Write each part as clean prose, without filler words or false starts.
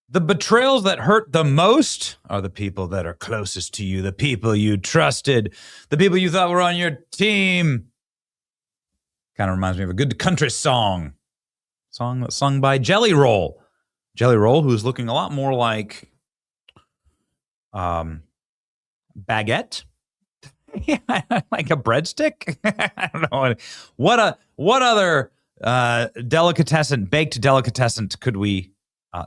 The betrayals that hurt the most are the people that are closest to you, the people you trusted, the people you thought were on your team. Kind of reminds me of a good country song that's sung by Jelly Roll. Jelly Roll, who's looking a lot more like baguette. Yeah, like a breadstick. I don't know what other baked delicatessen could we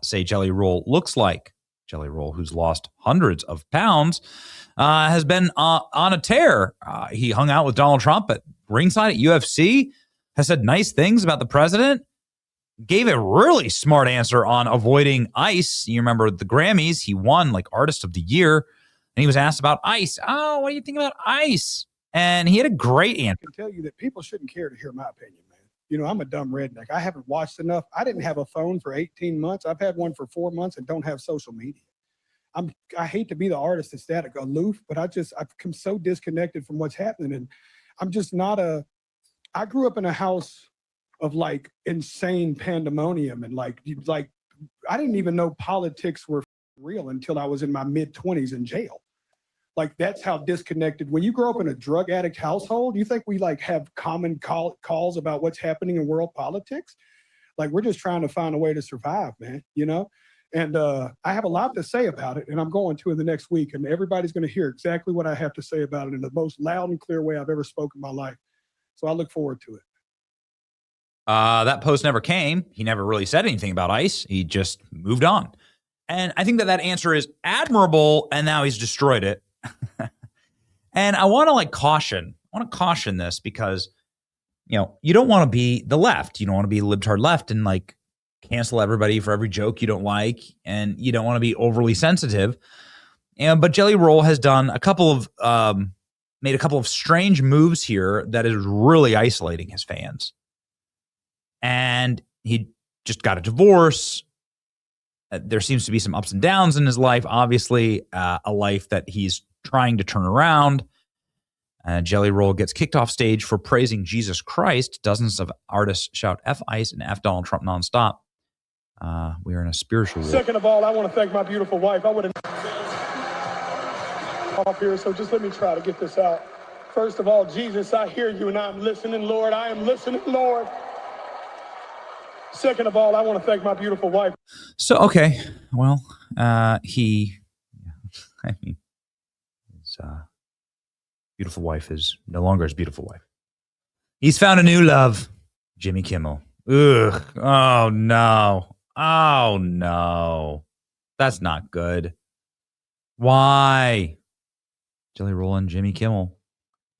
say Jelly Roll looks like. Jelly Roll, who's lost hundreds of pounds, has been on a tear. He hung out with Donald Trump at ringside at UFC, has said nice things about the president, gave a really smart answer on avoiding ICE. You remember the Grammys, he won like Artist of the Year, and he was asked about ICE. Oh, what do you think about ICE? And he had a great answer. I can tell you that people shouldn't care to hear my opinion, man. You know, I'm a dumb redneck. I haven't watched enough. I didn't have a phone for 18 months. I've had one for 4 months and don't have social media. I hate to be the artist that's that aloof, but I've become so disconnected from what's happening. And I'm just I grew up in a house of like insane pandemonium and like I didn't even know politics were real until I was in my mid-20s in jail. Like that's how disconnected. When you grow up in a drug addict household, you think we like have common calls about what's happening in world politics? Like we're just trying to find a way to survive, man, you know? And I have a lot to say about it, and I'm going to in the next week, and everybody's going to hear exactly what I have to say about it in the most loud and clear way I've ever spoken in my life. So I look forward to it. That post never came. He never really said anything about ICE. He just moved on. And I think that answer is admirable, and now he's destroyed it. And I want to caution this because, you know, you don't want to be the left. You don't want to be libtard left and like cancel everybody for every joke you don't like, and you don't want to be overly sensitive. But Jelly Roll has done made a couple of strange moves here that is really isolating his fans. And he just got a divorce. There seems to be some ups and downs in his life, obviously, a life that he's trying to turn around. Jelly Roll gets kicked off stage for praising Jesus Christ. Dozens of artists shout F ICE and F Donald Trump nonstop. We are in a spiritual war. Second of all, I want to thank my beautiful wife. I would have off here, so just let me try to get this out. First of all, Jesus, I hear you and I'm listening, Lord. I am listening, Lord. Second of all, I want to thank my beautiful wife. So, okay. Well, his beautiful wife is no longer his beautiful wife. He's found a new love, Jimmy Kimmel. Ugh. Oh, no. Oh, no. That's not good. Why? Jelly Roll and Jimmy Kimmel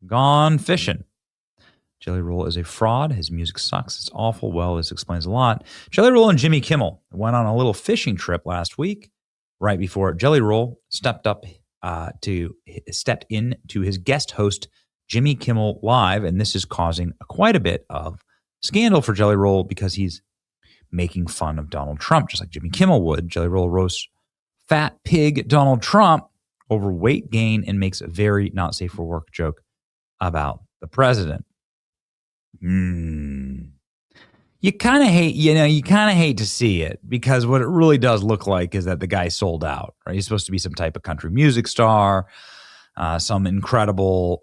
gone fishing. Jelly Roll is a fraud. His music sucks. It's awful. Well, this explains a lot. Jelly Roll and Jimmy Kimmel went on a little fishing trip last week, right before Jelly Roll stepped into his guest host, Jimmy Kimmel Live, and this is causing quite a bit of scandal for Jelly Roll because he's making fun of Donald Trump, just like Jimmy Kimmel would. Jelly Roll roasts fat pig Donald Trump over weight gain and makes a very not safe for work joke about the president. You kind of hate to see it because what it really does look like is that the guy sold out, right? He's supposed to be some type of country music star, some incredible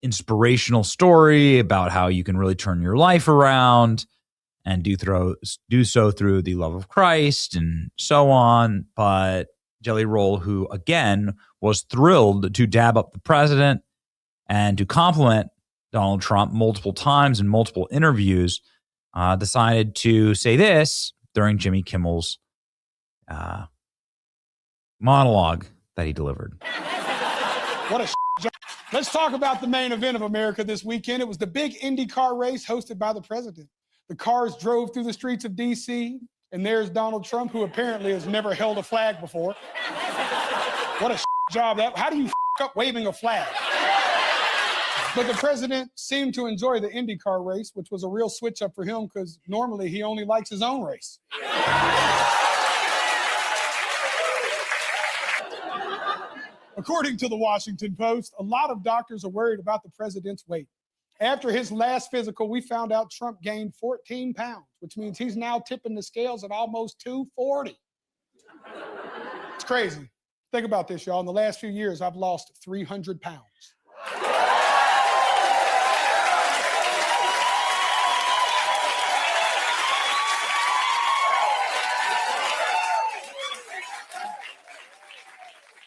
inspirational story about how you can really turn your life around and do so through the love of Christ and so on. But Jelly Roll, who again was thrilled to dab up the president and to compliment Donald Trump multiple times in multiple interviews, decided to say this during Jimmy Kimmel's monologue that he delivered. What a job. Let's talk about the main event of America this weekend. It was the big IndyCar race hosted by the president. The cars drove through the streets of D.C., and there's Donald Trump, who apparently has never held a flag before. What a job. How do you up waving a flag? But the president seemed to enjoy the IndyCar race, which was a real switch up for him because normally he only likes his own race. According to the Washington Post, a lot of doctors are worried about the president's weight. After his last physical, we found out Trump gained 14 pounds, which means he's now tipping the scales at almost 240. It's crazy. Think about this, y'all. In the last few years, I've lost 300 pounds.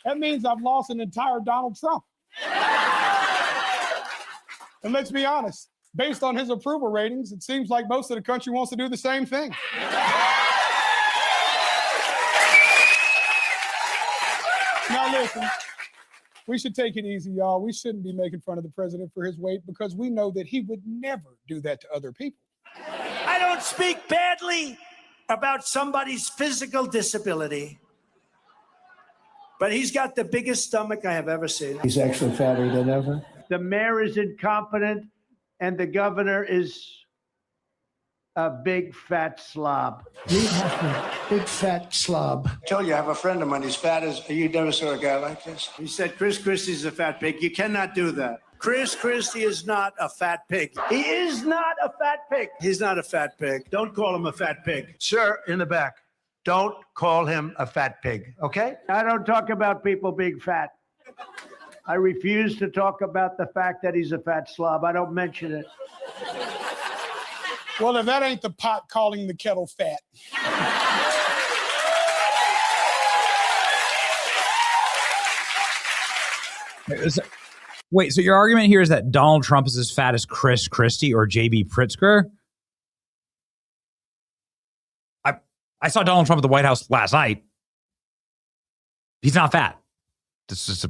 That means I've lost an entire Donald Trump. And let's be honest, based on his approval ratings, it seems like most of the country wants to do the same thing. Now listen, we should take it easy, y'all. We shouldn't be making fun of the president for his weight because we know that he would never do that to other people. I don't speak badly about somebody's physical disability, but he's got the biggest stomach I have ever seen. He's actually fatter than ever. The mayor is incompetent, and the governor is a big fat slob. Big fat slob. I told you I have a friend of mine. He's fat as you never saw a guy like this. He said Chris Christie's a fat pig. You cannot do that. Chris Christie is not a fat pig. He is not a fat pig. He's not a fat pig. Don't call him a fat pig. Sir, in the back, don't call him a fat pig, okay? I don't talk about people being fat. I refuse to talk about the fact that he's a fat slob. I don't mention it. Well, if that ain't the pot calling the kettle fat. Wait, so your argument here is that Donald Trump is as fat as Chris Christie or J.B. Pritzker? I saw Donald Trump at the White House last night. He's not fat. This is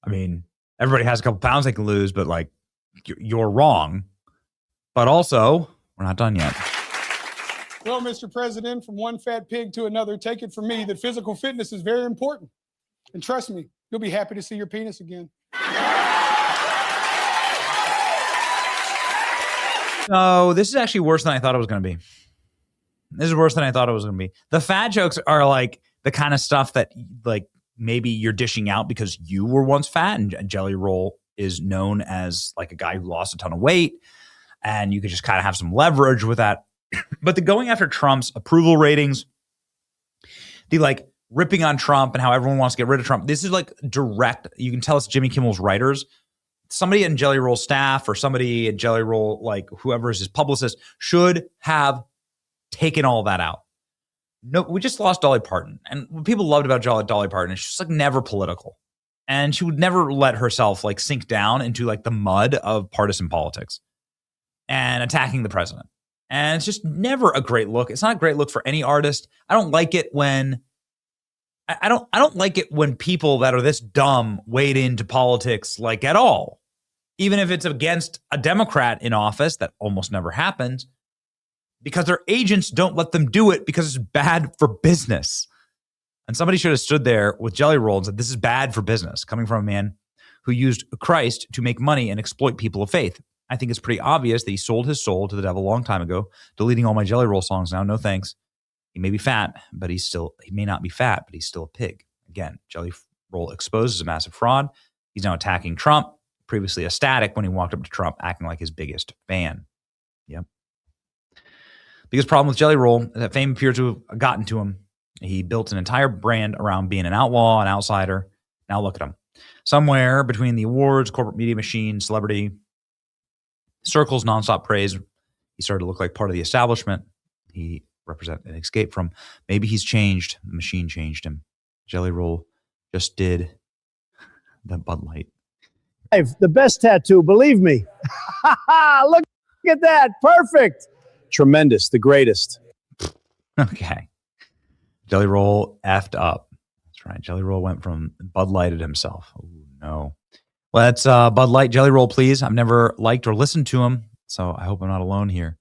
I mean, everybody has a couple pounds they can lose, but like, you're wrong. But also, we're not done yet. Well, Mr. President, from one fat pig to another, take it from me that physical fitness is very important. And trust me, you'll be happy to see your penis again. No, this is actually worse than I thought it was going to be. This is worse than I thought it was going to be. The fat jokes are like the kind of stuff that like maybe you're dishing out because you were once fat, and Jelly Roll is known as like a guy who lost a ton of weight, and you could just kind of have some leverage with that. But the going after Trump's approval ratings, the like ripping on Trump and how everyone wants to get rid of Trump, this is like direct. You can tell it's Jimmy Kimmel's writers. Somebody in Jelly Roll staff or somebody at Jelly Roll, like whoever is his publicist, should have taken all that out. No, we just lost Dolly Parton. And what people loved about Dolly Parton is she's like never political. And she would never let herself like sink down into like the mud of partisan politics and attacking the president. And it's just never a great look. It's not a great look for any artist. I don't like it when I don't like it when people that are this dumb wade into politics like at all. Even if it's against a Democrat in office, that almost never happens, because their agents don't let them do it because it's bad for business. And somebody should have stood there with Jelly Roll and said, this is bad for business, coming from a man who used Christ to make money and exploit people of faith. I think it's pretty obvious that he sold his soul to the devil a long time ago, deleting all my Jelly Roll songs now. No thanks. He may be fat, but he may not be fat, but he's still a pig. Again, Jelly Roll exposes a massive fraud. He's now attacking Trump, previously ecstatic when he walked up to Trump, acting like his biggest fan. Yep. Biggest problem with Jelly Roll is that fame appears to have gotten to him. He built an entire brand around being an outlaw, an outsider. Now look at him. Somewhere between the awards, corporate media machine, celebrity, circles, nonstop praise, he started to look like part of the establishment. He represented an escape from, maybe he's changed. The machine changed him. Jelly Roll just did the Bud Light. The best tattoo, believe me. Look at that. Perfect. Tremendous. The greatest. Okay. Jelly Roll effed up. That's right. Jelly Roll went from Bud Lighted himself. Oh, no. Let's Bud Light Jelly Roll, please. I've never liked or listened to him, so I hope I'm not alone here.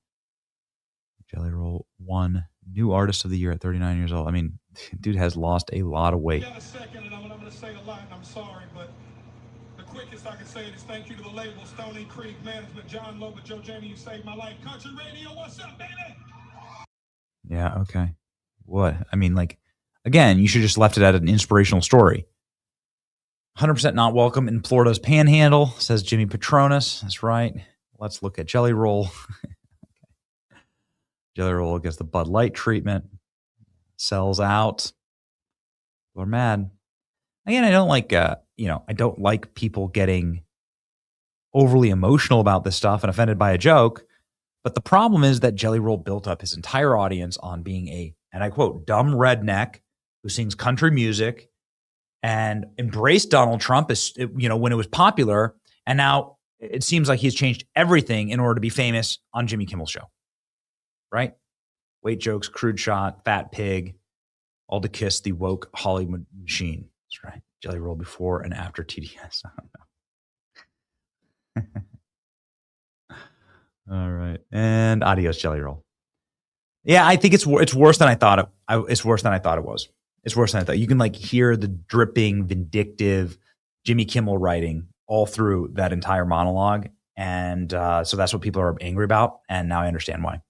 Jelly Roll won New Artist of the Year at 39 years old. I mean, dude has lost a lot of weight. Got a second, and I'm going to say a lot, and I'm sorry, but the quickest I can say it is thank you to the label, Stony Creek Management, John Loba, Joe Jamie, you saved my life. Country Radio, what's up, baby? Yeah, okay. What? I mean, like, again, you should just left it at an inspirational story. 100% not welcome in Florida's Panhandle, says Jimmy Petronas. That's right. Let's look at Jelly Roll. Jelly Roll gets the Bud Light treatment, sells out. People are mad. Again, I don't like, I don't like people getting overly emotional about this stuff and offended by a joke. But the problem is that Jelly Roll built up his entire audience on being a, and I quote, dumb redneck who sings country music and embraced Donald Trump as, when it was popular. And now it seems like he's changed everything in order to be famous on Jimmy Kimmel's show. Right? Weight jokes, crude shot, fat pig, all to kiss the woke Hollywood machine. That's right. Jelly Roll before and after TDS. I don't know. All right. And adios, Jelly Roll. Yeah, I think it's worse than I thought it's worse than I thought it was. It's worse than I thought. You can like hear the dripping, vindictive Jimmy Kimmel writing all through that entire monologue. And so that's what people are angry about. And now I understand why.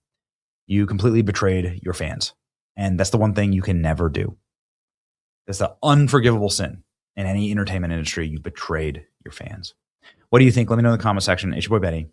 You completely betrayed your fans. And that's the one thing you can never do. That's the unforgivable sin in any entertainment industry. You betrayed your fans. What do you think? Let me know in the comment section. It's your boy Benny.